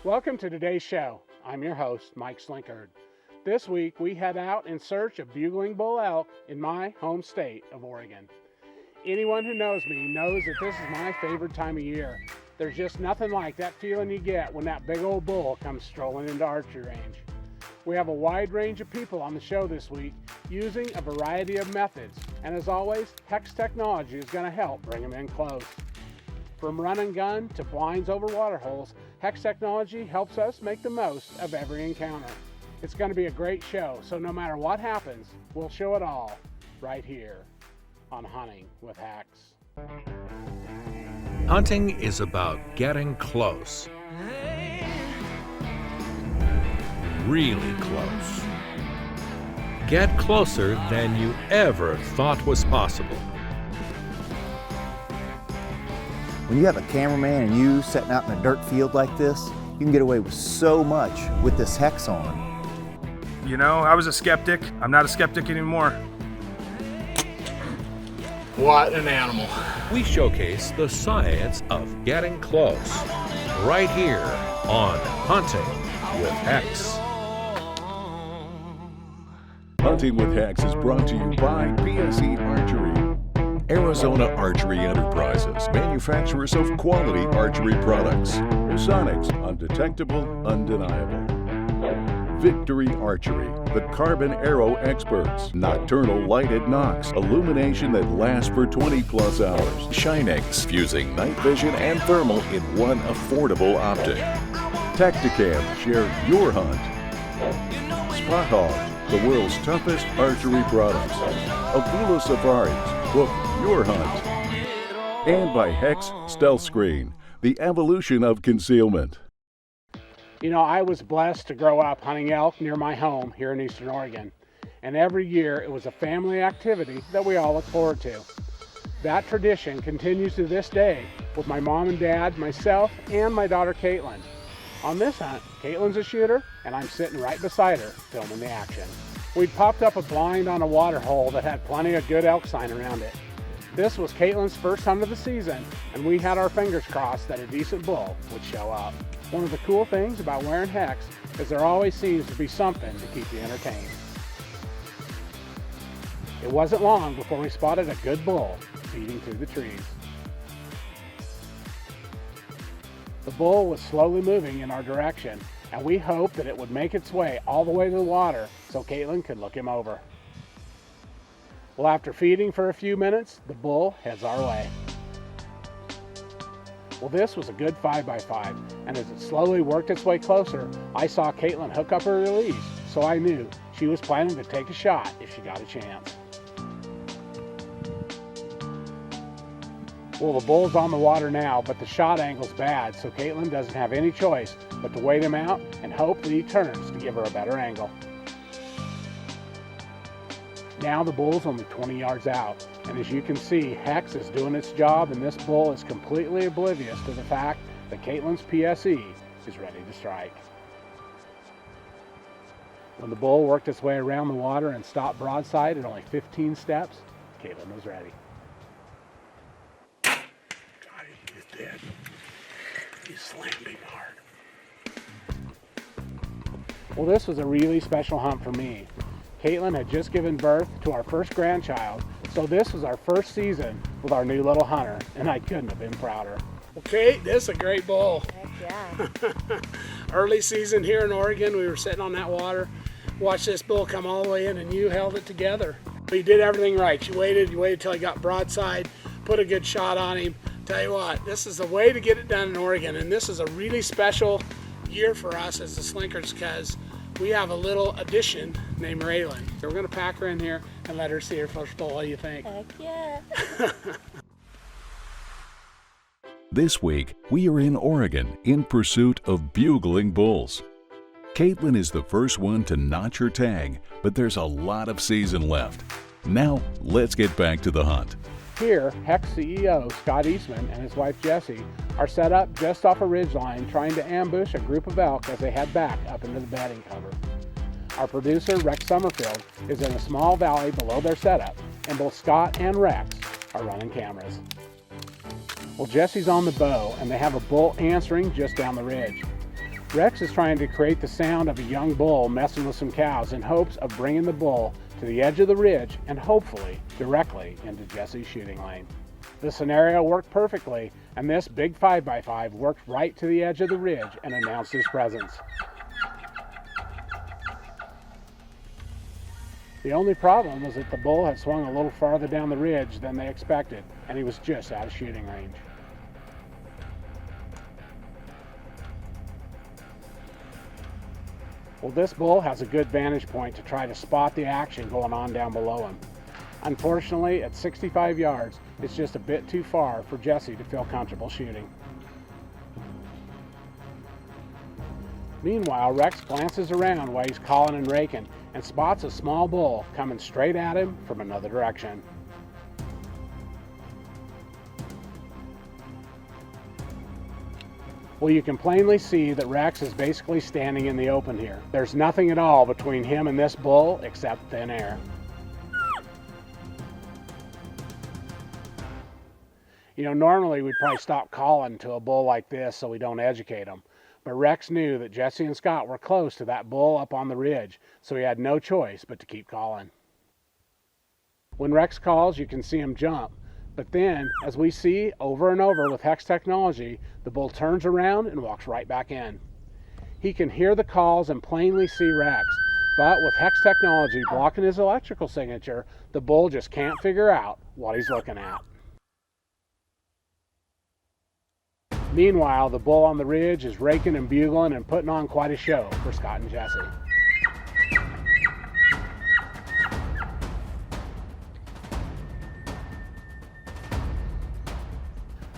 Welcome to today's show. I'm your host, Mike Slinkard. This week, we head out in search of bugling bull elk in my home state of Oregon. Anyone who knows me knows that this is my favorite time of year. There's just nothing like that feeling you get when that big old bull comes strolling into archery range. We have a wide range of people on the show this week using a variety of methods, and as always, HECS technology is going to help bring them in close. From run and gun to blinds over water holes, HECS technology helps us make the most of every encounter. It's going to be a great show, so no matter what happens, we'll show it all right here on Hunting with HECS. Hunting is about getting close. Really close. Get closer than you ever thought was possible. When you have a cameraman and you setting out in a dirt field like this, you can get away with so much with this HECS on. You know, I was a skeptic. I'm not a skeptic anymore. What an animal. We showcase the science of getting close right here on Hunting with HECS. Hunting with HECS is brought to you by PSE Archery. Arizona Archery Enterprises, manufacturers of quality archery products. Sonics, undetectable, undeniable. Victory Archery, the carbon arrow experts. Nocturnal lighted nocks, illumination that lasts for 20+ hours. Shinex, fusing night vision and thermal in one affordable optic. Tacticam, share your hunt. Spot Hog, the world's toughest archery products. Avula Safaris, book your hunt. And by HECS Stealthscreen, the evolution of concealment. You know, I was blessed to grow up hunting elk near my home here in Eastern Oregon. And every year it was a family activity that we all look forward to. That tradition continues to this day with my mom and dad, myself, and my daughter Caitlyn. On this hunt, Caitlyn's a shooter, and I'm sitting right beside her filming the action. We'd popped up a blind on a water hole that had plenty of good elk sign around it. This was Caitlyn's first hunt of the season, and we had our fingers crossed that a decent bull would show up. One of the cool things about wearing HECS is there always seems to be something to keep you entertained. It wasn't long before we spotted a good bull feeding through the trees. The bull was slowly moving in our direction, and we hoped that it would make its way all the way to the water so Caitlyn could look him over. Well, after feeding for a few minutes, the bull heads our way. Well, this was a good 5x5, and as it slowly worked its way closer, I saw Caitlyn hook up her release, so I knew she was planning to take a shot if she got a chance. Well, the bull's on the water now, but the shot angle's bad, so Caitlyn doesn't have any choice but to wait him out and hope that he turns to give her a better angle. Now the bull's only 20 yards out, and as you can see, HECS is doing its job, and this bull is completely oblivious to the fact that Caitlyn's PSE is ready to strike. When the bull worked its way around the water and stopped broadside at only 15 steps, Caitlyn was ready. God, he's dead. He's slamming hard. Well, this was a really special hunt for me. Caitlyn had just given birth to our first grandchild, so this was our first season with our new little hunter, and I couldn't have been prouder. Okay, this is a great bull. Heck yeah. Early season here in Oregon, we were sitting on that water, watched this bull come all the way in, and you held it together. You did everything right. You waited till he got broadside, put a good shot on him. Tell you what, this is the way to get it done in Oregon, and this is a really special year for us as the Slinkards because we have a little addition named Raylan. So we're going to pack her in here and let her see her first bull. What do you think? Heck yeah. This week, we are in Oregon in pursuit of bugling bulls. Caitlyn is the first one to notch her tag, but there's a lot of season left. Now, let's get back to the hunt. Here, HECS CEO Scott Eastman and his wife Jessie are set up just off a ridgeline trying to ambush a group of elk as they head back up into the bedding cover. Our producer, Rex Summerfield, is in a small valley below their setup, and both Scott and Rex are running cameras. Well, Jessie's on the bow, and they have a bull answering just down the ridge. Rex is trying to create the sound of a young bull messing with some cows in hopes of bringing the bull to the edge of the ridge and hopefully directly into Jesse's shooting lane. The scenario worked perfectly, and this big 5x5 worked right to the edge of the ridge and announced his presence. The only problem was that the bull had swung a little farther down the ridge than they expected, and he was just out of shooting range. Well, this bull has a good vantage point to try to spot the action going on down below him. Unfortunately, at 65 yards, it's just a bit too far for Jesse to feel comfortable shooting. Meanwhile, Rex glances around while he's calling and raking and spots a small bull coming straight at him from another direction. Well, you can plainly see that Rex is basically standing in the open here. There's nothing at all between him and this bull except thin air. You know, normally we'd probably stop calling to a bull like this so we don't educate him. But Rex knew that Jesse and Scott were close to that bull up on the ridge, so he had no choice but to keep calling. When Rex calls, you can see him jump. But then, as we see over and over with HECS technology, the bull turns around and walks right back in. He can hear the calls and plainly see Rex, but with HECS technology blocking his electrical signature, the bull just can't figure out what he's looking at. Meanwhile, the bull on the ridge is raking and bugling and putting on quite a show for Scott and Jesse.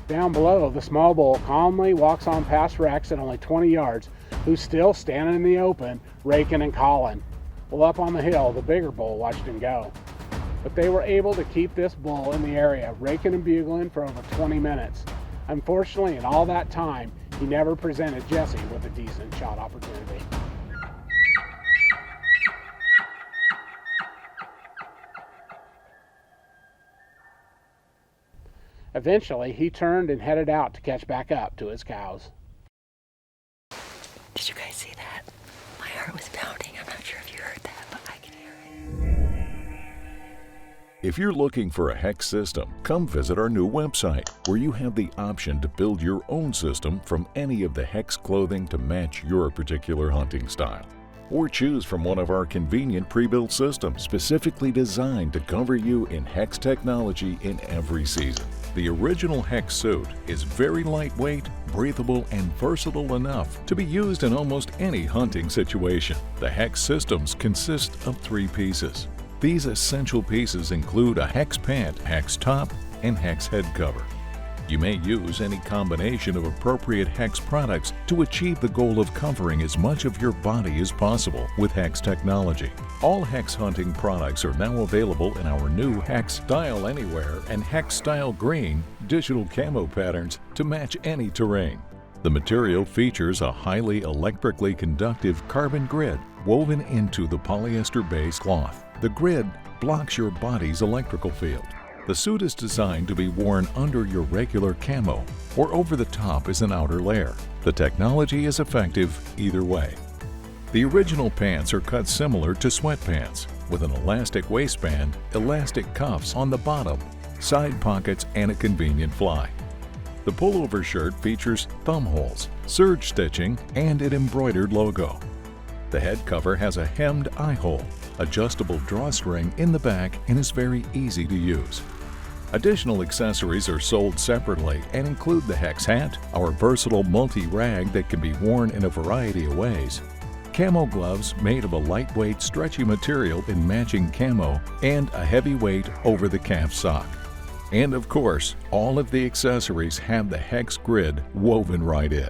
Down below, the small bull calmly walks on past Rex at only 20 yards, who's still standing in the open, raking and calling. Well, up on the hill, the bigger bull watched him go. But they were able to keep this bull in the area, raking and bugling for over 20 minutes. Unfortunately, in all that time, he never presented Jesse with a decent shot opportunity. Eventually, he turned and headed out to catch back up to his cows. Did you guys see that? My heart was pounding. I'm not sure if you heard that, but I can hear it. If you're looking for a HECS system, come visit our new website, where you have the option to build your own system from any of the HECS clothing to match your particular hunting style. Or choose from one of our convenient pre-built systems specifically designed to cover you in HECS technology in every season. The original HECS suit is very lightweight, breathable, and versatile enough to be used in almost any hunting situation. The HECS systems consist of 3 pieces. These essential pieces include a HECS pant, HECS top, and HECS head cover. You may use any combination of appropriate HECS products to achieve the goal of covering as much of your body as possible with HECS technology. All HECS hunting products are now available in our new HECS Style Anywhere and HECS Style Green digital camo patterns to match any terrain. The material features a highly electrically conductive carbon grid woven into the polyester-based cloth. The grid blocks your body's electrical field. The suit is designed to be worn under your regular camo or over the top as an outer layer. The technology is effective either way. The original pants are cut similar to sweatpants, with an elastic waistband, elastic cuffs on the bottom, side pockets, and a convenient fly. The pullover shirt features thumb holes, serge stitching, and an embroidered logo. The head cover has a hemmed eye hole, adjustable drawstring in the back, and is very easy to use. Additional accessories are sold separately and include the HECS hat, our versatile multi-rag that can be worn in a variety of ways, camo gloves made of a lightweight, stretchy material in matching camo, and a heavyweight over-the-calf sock. And of course, all of the accessories have the HECS grid woven right in.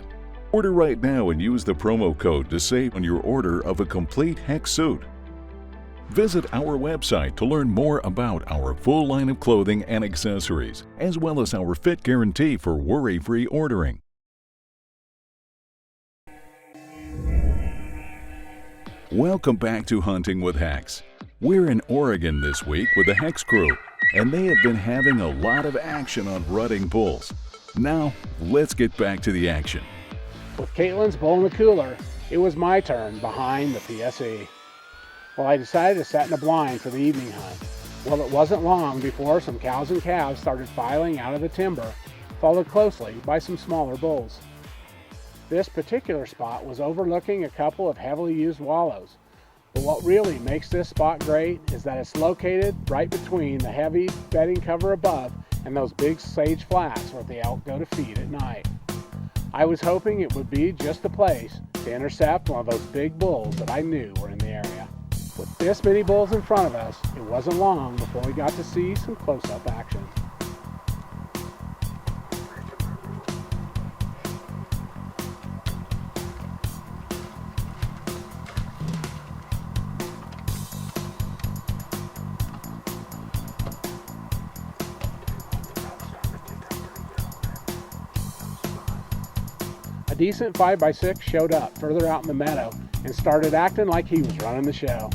Order right now and use the promo code to save on your order of a complete HECS suit. Visit our website to learn more about our full line of clothing and accessories, as well as our fit guarantee for worry-free ordering. Welcome back to Hunting with HECS. We're in Oregon this week with the HECS crew, and they have been having a lot of action on rutting bulls. Now, let's get back to the action. With Caitlyn's bull in the cooler, it was my turn behind the PSE. Well, I decided to set in a blind for the evening hunt. Well, it wasn't long before some cows and calves started filing out of the timber, followed closely by some smaller bulls. This particular spot was overlooking a couple of heavily used wallows. But what really makes this spot great is that it's located right between the heavy bedding cover above and those big sage flats where the elk go to feed at night. I was hoping it would be just the place to intercept one of those big bulls that I knew were in the area. With this many bulls in front of us, it wasn't long before we got to see some close-up action. A decent 5x6 showed up further out in the meadow and started acting like he was running the show.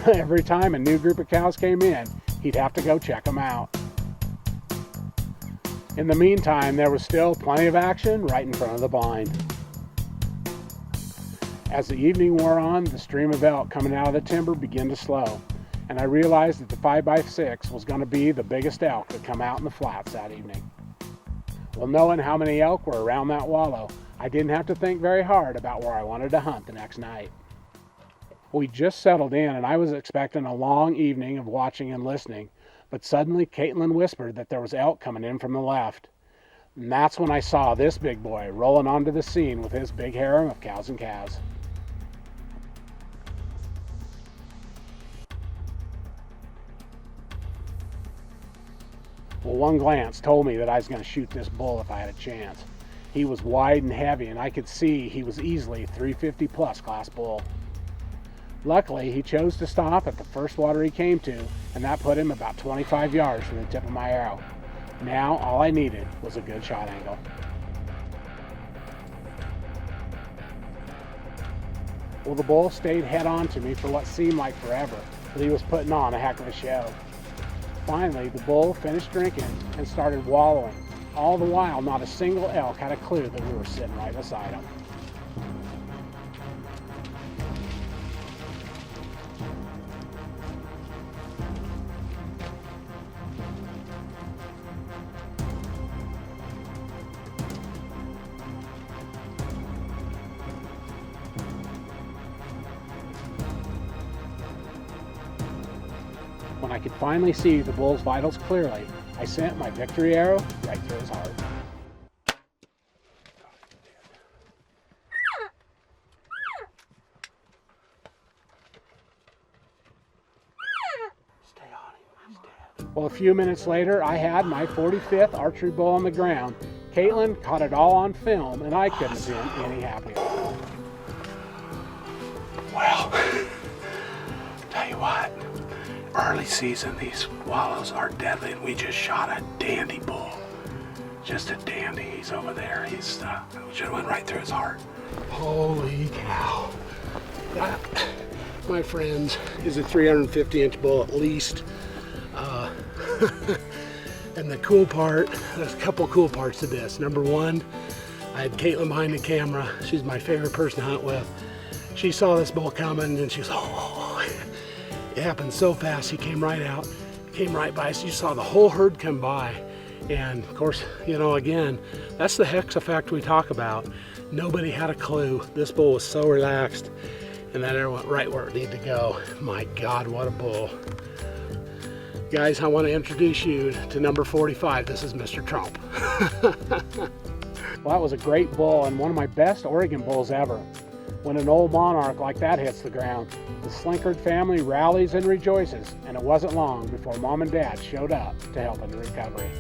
Every time a new group of cows came in, he'd have to go check them out. In the meantime, there was still plenty of action right in front of the blind. As the evening wore on, the stream of elk coming out of the timber began to slow, and I realized that the 5x6 was going to be the biggest elk that come out in the flats that evening. Well, knowing how many elk were around that wallow, I didn't have to think very hard about where I wanted to hunt the next night. We just settled in, and I was expecting a long evening of watching and listening, but suddenly Caitlyn whispered that there was elk coming in from the left. And that's when I saw this big boy rolling onto the scene with his big harem of cows and calves. Well, one glance told me that I was going to shoot this bull if I had a chance. He was wide and heavy, and I could see he was easily 350 plus class bull. Luckily, he chose to stop at the first water he came to, and that put him about 25 yards from the tip of my arrow. Now, all I needed was a good shot angle. Well, the bull stayed head on to me for what seemed like forever, but he was putting on a heck of a show. Finally, the bull finished drinking and started wallowing. All the while, not a single elk had a clue that we were sitting right beside him. When I could finally see the bull's vitals clearly, I sent my victory arrow right through his heart. Stay on him, he's dead. Well, a few minutes later, I had my 45th archery bull on the ground. Caitlyn caught it all on film, and I couldn't have been any happier. Well, tell you what. Early season, these wallows are deadly, and we just shot a dandy bull. Just a dandy. He's over there. He's just went right through his heart. Holy cow. That, my friends, is a 350-inch bull at least. And the cool part, there's a couple cool parts to this. Number one, I had Caitlyn behind the camera. She's my favorite person to hunt with. She saw this bull coming, and she was, oh. It happened so fast. He came right out, came right by. So you saw the whole herd come by. And of course, you know, again, that's the HECS effect we talk about. Nobody had a clue. This bull was so relaxed, and that arrow went right where it needed to go. My God, what a bull. Guys, I want to introduce you to number 45. This is Mr. Trump. Well, that was a great bull and one of my best Oregon bulls ever. When an old monarch like that hits the ground, the Slinkard family rallies and rejoices, and it wasn't long before Mom and Dad showed up to help in the recovery.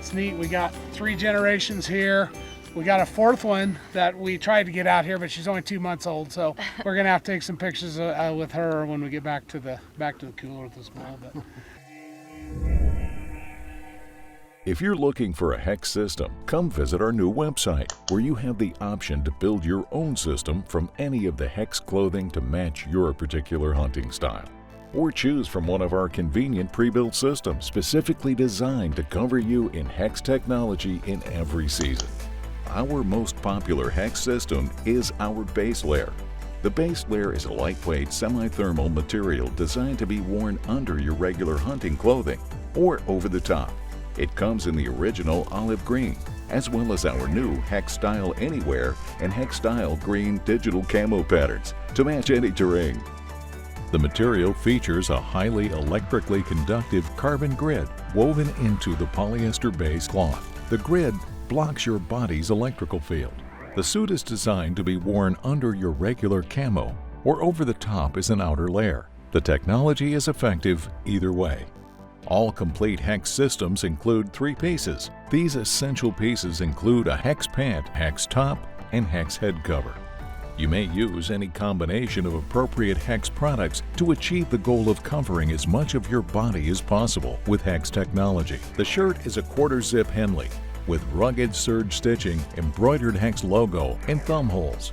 It's neat. We got 3 generations here. We got a 4th one that we tried to get out here, but she's only 2 months old, so we're gonna have to take some pictures with her when we get back to the cooler with this bull. But If you're looking for a HECS system, come visit our new website, where you have the option to build your own system from any of the HECS clothing to match your particular hunting style. or choose from one of our convenient pre-built systems specifically designed to cover you in HECS technology in every season. Our most popular HECS system is our base layer. The base layer is a lightweight semi-thermal material designed to be worn under your regular hunting clothing or over the top. It comes in the original olive green, as well as our new HECS Style Anywhere and HECS Style Green digital camo patterns to match any terrain. The material features a highly electrically conductive carbon grid woven into the polyester base cloth. The grid blocks your body's electrical field. The suit is designed to be worn under your regular camo or over the top as an outer layer. The technology is effective either way. All complete HECS systems include 3 pieces. These essential pieces include a HECS pant, HECS top, and HECS head cover. You may use any combination of appropriate HECS products to achieve the goal of covering as much of your body as possible with HECS technology. The shirt is a quarter zip Henley with rugged serge stitching, embroidered HECS logo, and thumb holes.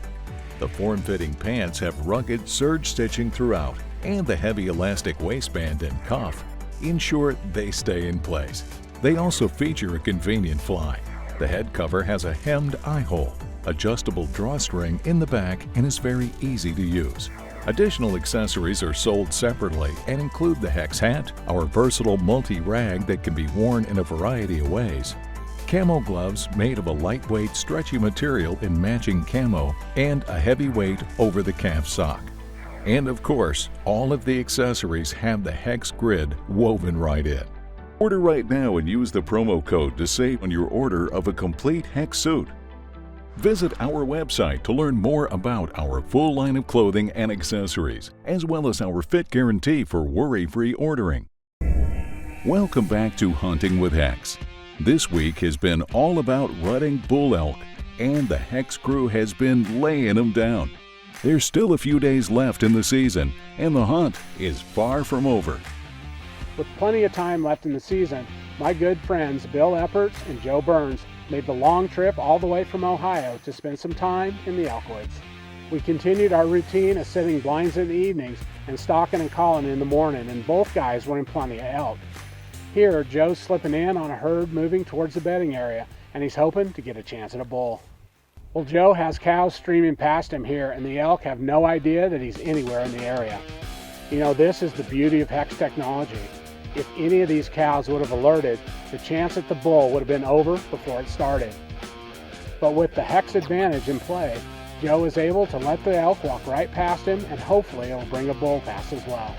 The form-fitting pants have rugged serge stitching throughout, and the heavy elastic waistband and cuff ensure they stay in place. They also feature a convenient fly. The head cover has a hemmed eye hole, adjustable drawstring in the back, and is very easy to use. Additional accessories are sold separately and include the HECS hat, our versatile multi-rag that can be worn in a variety of ways, camo gloves made of a lightweight, stretchy material in matching camo, and a heavyweight over-the-calf sock. And of course, all of the accessories have the HECS grid woven right in. Order right now and use the promo code to save on your order of a complete HECS suit. Visit our website to learn more about our full line of clothing and accessories, as well as our fit guarantee for worry-free ordering. Welcome back to Hunting with HECS. This week has been all about rutting bull elk, and the HECS crew has been laying them down. There's still a few days left in the season, and the hunt is far from over. With plenty of time left in the season, my good friends Bill Epperts and Joe Burns made the long trip all the way from Ohio to spend some time in the elk woods. We continued our routine of setting blinds in the evenings and stalking and calling in the morning, and both guys running plenty of elk. Here, Joe's slipping in on a herd moving towards the bedding area, and he's hoping to get a chance at a bull. Well, Joe has cows streaming past him here, and the elk have no idea that he's anywhere in the area. You know, this is the beauty of HECS technology. If any of these cows would have alerted, the chance at the bull would have been over before it started. But with the HECS advantage in play, Joe is able to let the elk walk right past him, and hopefully it'll bring a bull past as well.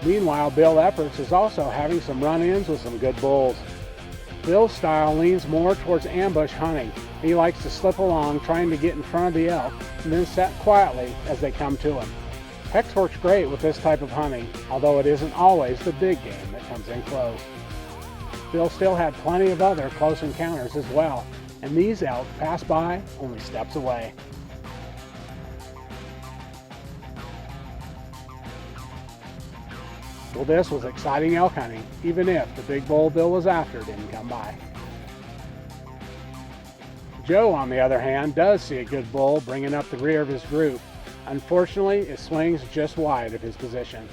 Meanwhile, Bill Epperts is also having some run-ins with some good bulls. Bill's style leans more towards ambush hunting. He likes to slip along trying to get in front of the elk and then sit quietly as they come to him. HECS works great with this type of hunting, although it isn't always the big game that comes in close. Bill still had plenty of other close encounters as well, and these elk pass by only steps away. Well, this was exciting elk hunting, even if the big bull Bill was after didn't come by. Joe, on the other hand, does see a good bull bringing up the rear of his group. Unfortunately, it swings just wide of his position.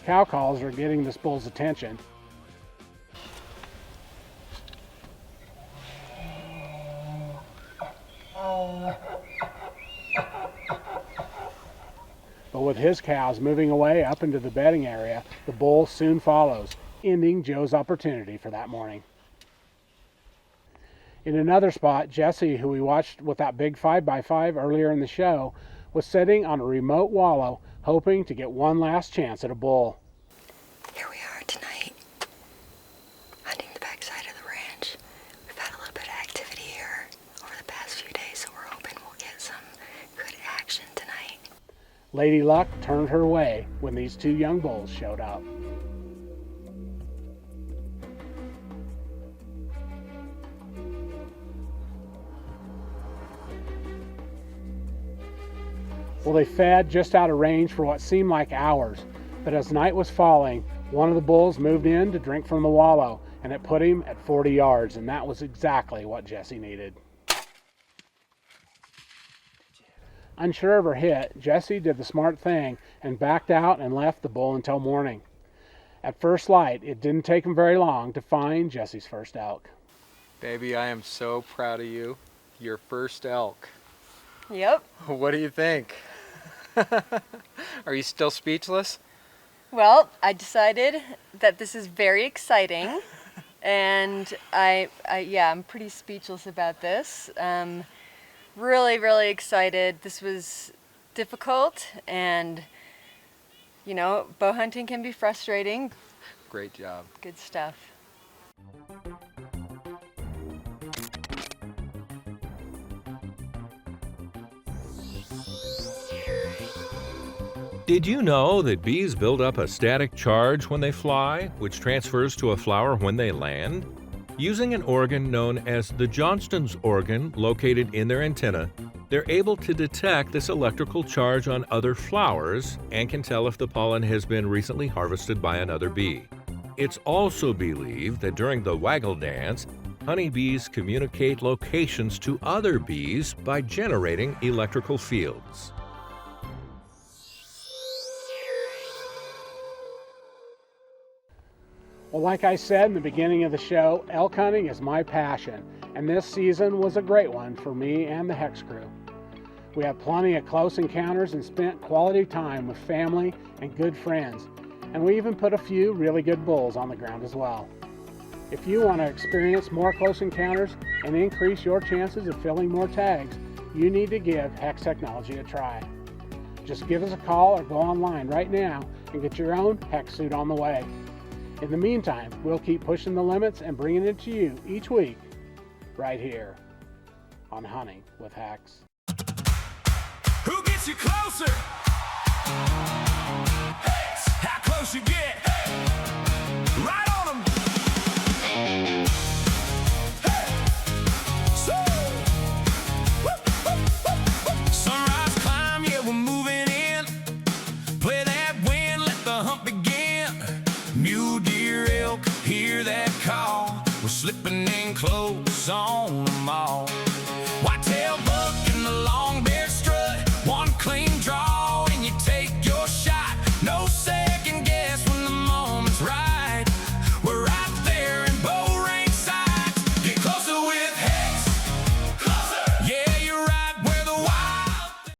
Cow calls are getting this bull's attention. But with his cows moving away up into the bedding area, the bull soon follows, ending Joe's opportunity for that morning. In another spot, Jesse, who we watched with that big 5x5 earlier in the show, was sitting on a remote wallow, hoping to get one last chance at a bull. Here we are tonight, hunting the backside of the ranch. We've had a little bit of activity here over the past few days, so we're hoping we'll get some good action tonight. Lady Luck turned her way when these two young bulls showed up. Well, they fed just out of range for what seemed like hours, but as night was falling, one of the bulls moved in to drink from the wallow, and it put him at 40 yards, and that was exactly what Jesse needed. Unsure of her hit, Jessie did the smart thing and backed out and left the bull until morning. At first light, it didn't take him very long to find Jessie's first elk. Baby, I am so proud of you. Your first elk. Yep. What do you think? Are you still speechless? Well, I decided that this is very exciting, and I'm pretty speechless about this. Really, really excited. This was difficult, and you know, bow hunting can be frustrating. Great job. Good stuff. Did you know that bees build up a static charge when they fly, which transfers to a flower when they land? Using an organ known as the Johnston's organ located in their antenna, they're able to detect this electrical charge on other flowers and can tell if the pollen has been recently harvested by another bee. It's also believed that during the waggle dance, honeybees communicate locations to other bees by generating electrical fields. Well, like I said in the beginning of the show, elk hunting is my passion, and this season was a great one for me and the HECS crew. We had plenty of close encounters and spent quality time with family and good friends, and we even put a few really good bulls on the ground as well. If you want to experience more close encounters and increase your chances of filling more tags, you need to give HECS Technology a try. Just give us a call or go online right now and get your own HECS suit on the way. In the meantime, we'll keep pushing the limits and bringing it to you each week, right here on Hunting with HECS. Who gets you closer? HECS. How close you get? Right on them. Sunrise climb, yeah, we're moving in. Play that wind, let the hunt begin. Mule deer, elk, hear that call. We're slipping in close on them all. Whitetail buck and the long bear strut, one clean draw.